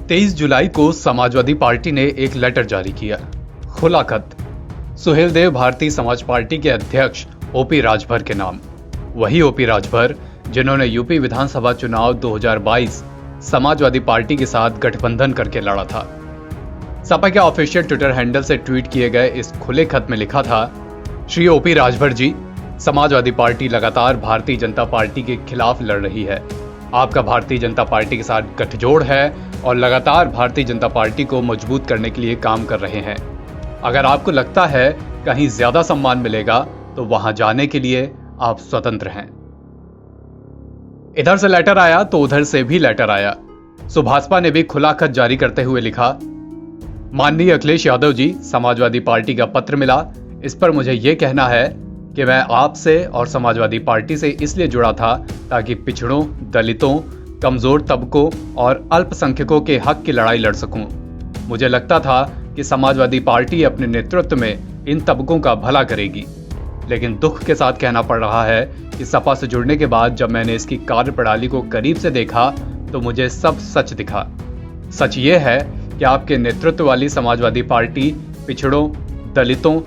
23 जुलाई को समाजवादी पार्टी ने एक लेटर जारी किया। खुला खत सुहेलदेव भारतीय समाज पार्टी के अध्यक्ष ओपी राजभर के नाम। वही ओपी राजभर जिन्होंने यूपी विधानसभा चुनाव 2022 समाजवादी पार्टी के साथ गठबंधन करके लड़ा था। सपा के ऑफिशियल ट्विटर हैंडल से ट्वीट किए गए इस खुले खत में लिखा था, श्री ओपी राजभर जी, समाजवादी पार्टी लगातार भारतीय जनता पार्टी के खिलाफ लड़ रही है। आपका भारतीय जनता पार्टी के साथ गठजोड़ है और लगातार भारतीय जनता पार्टी को मजबूत करने के लिए काम कर रहे हैं। अगर आपको लगता है कहीं ज्यादा सम्मान मिलेगा तो वहां जाने के लिए आप स्वतंत्र हैं। इधर से लेटर आया तो उधर से भी लेटर आया। सो भाजपा ने भी खुला खत जारी करते हुए लिखा, माननीय अखिलेश यादव जी, समाजवादी पार्टी का पत्र मिला। इस पर मुझे यह कहना है कि मैं आपसे और समाजवादी पार्टी से इसलिए जुड़ा था ताकि पिछड़ों, दलितों, कमजोर तबकों और अल्पसंख्यकों के हक की लड़ाई लड़ सकूं। मुझे लगता था कि समाजवादी पार्टी अपने नेतृत्व में इन तबकों का भला करेगी, लेकिन दुख के साथ कहना पड़ रहा है कि सपा से जुड़ने के बाद जब मैंने इसकी कार्यप्रणाली को करीब से देखा तो मुझे सब सच दिखा। सच ये है कि आपके नेतृत्व वाली समाजवादी पार्टी पिछड़ों, दलितों,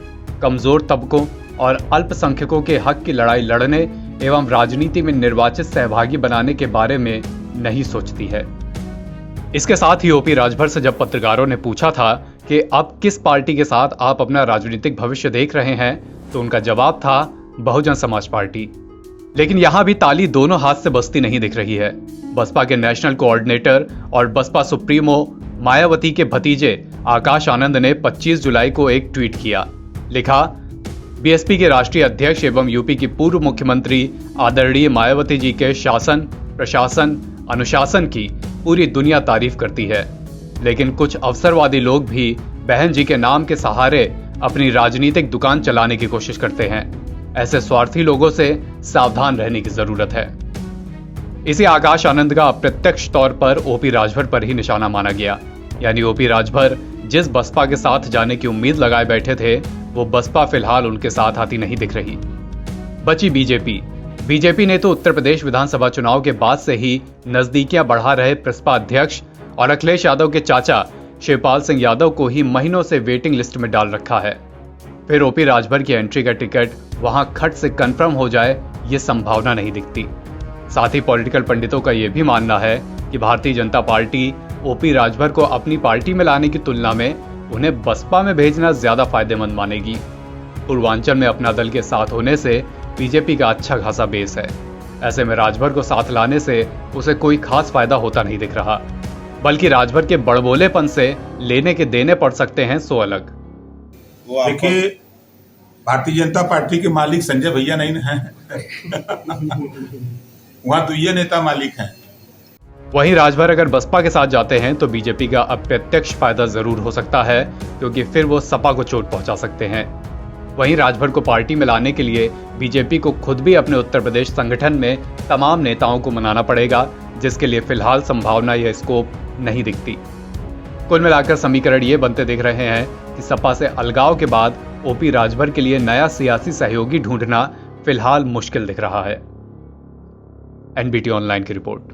कमजोर तबकों और अल्पसंख्यकों के हक की लड़ाई लड़ने एवं राजनीति में निर्वाचित सहभागी बनाने के बारे में नहीं सोचती है। इसके साथ ही ओपी राजभर से जब पत्रकारों ने पूछा था कि अब किस पार्टी के साथ आप अपना राजनीतिक भविष्य देख रहे हैं, तो उनका जवाब था बहुजन समाज पार्टी। लेकिन यहां भी ताली दोनों हाथ से बजती नहीं दिख रही है। बसपा के नेशनल कोऑर्डिनेटर और बसपा सुप्रीमो मायावती के भतीजे आकाश आनंद ने 25 जुलाई को एक ट्वीट किया। लिखा, बीएसपी के राष्ट्रीय अध्यक्ष एवं यूपी की पूर्व मुख्यमंत्री आदरणीय मायावती जी के शासन, प्रशासन, अनुशासन की पूरी दुनिया तारीफ करती है, लेकिन कुछ अवसरवादी लोग भी बहन जी के नाम के सहारे अपनी राजनीतिक दुकान चलाने की कोशिश करते हैं। ऐसे स्वार्थी लोगों से सावधान रहने की जरूरत है। इसी आकाश आनंद का अप्रत्यक्ष तौर पर ओपी राजभर पर ही निशाना माना गया। यानी ओपी राजभर जिस बसपा के साथ जाने की उम्मीद लगाए बैठे थे, वो बसपा फिलहाल उनके साथ आती नहीं दिख रही। बची बीजेपी ने तो उत्तर प्रदेश विधानसभा चुनाव के बाद से ही नजदीकियां बढ़ा रहे प्रसपा अध्यक्ष और अखिलेश यादव के चाचा शिवपाल सिंह यादव को ही महीनों से वेटिंग लिस्ट में डाल रखा है। फिर ओपी राजभर की एंट्री का टिकट वहां खट से कंफर्म हो जाए, ये संभावना नहीं दिखती। साथ ही पॉलिटिकल पंडितों का यह भी मानना है कि भारतीय जनता पार्टी ओपी राजभर को अपनी पार्टी में लाने की तुलना में उन्हें बसपा में भेजना ज्यादा फायदेमंद मानेगी। पूर्वांचल में अपना दल के साथ होने से बीजेपी का अच्छा खासा बेस है। ऐसे में राजभर को साथ लाने से उसे कोई खास फायदा होता नहीं दिख रहा, बल्कि राजभर के बड़बोलेपन से लेने के देने पड़ सकते हैं सो अलग। देखिए, भारतीय जनता पार्टी के मालिक संजय भैया नहीं है वहां तो ये नेता मालिक हैं। वहीं राजभर अगर बसपा के साथ जाते हैं तो बीजेपी का अप्रत्यक्ष फायदा जरूर हो सकता है, क्योंकि फिर वो सपा को चोट पहुंचा सकते हैं। वहीं राजभर को पार्टी में लाने के लिए बीजेपी को खुद भी अपने उत्तर प्रदेश संगठन में तमाम नेताओं को मनाना पड़ेगा, जिसके लिए फिलहाल संभावना या स्कोप नहीं दिखती। कुल मिलाकर समीकरण ये बनते दिख रहे हैं कि सपा से अलगाव के बाद ओपी राजभर के लिए नया सियासी सहयोगी ढूंढना फिलहाल मुश्किल दिख रहा है। एनबीटी ऑनलाइन की रिपोर्ट।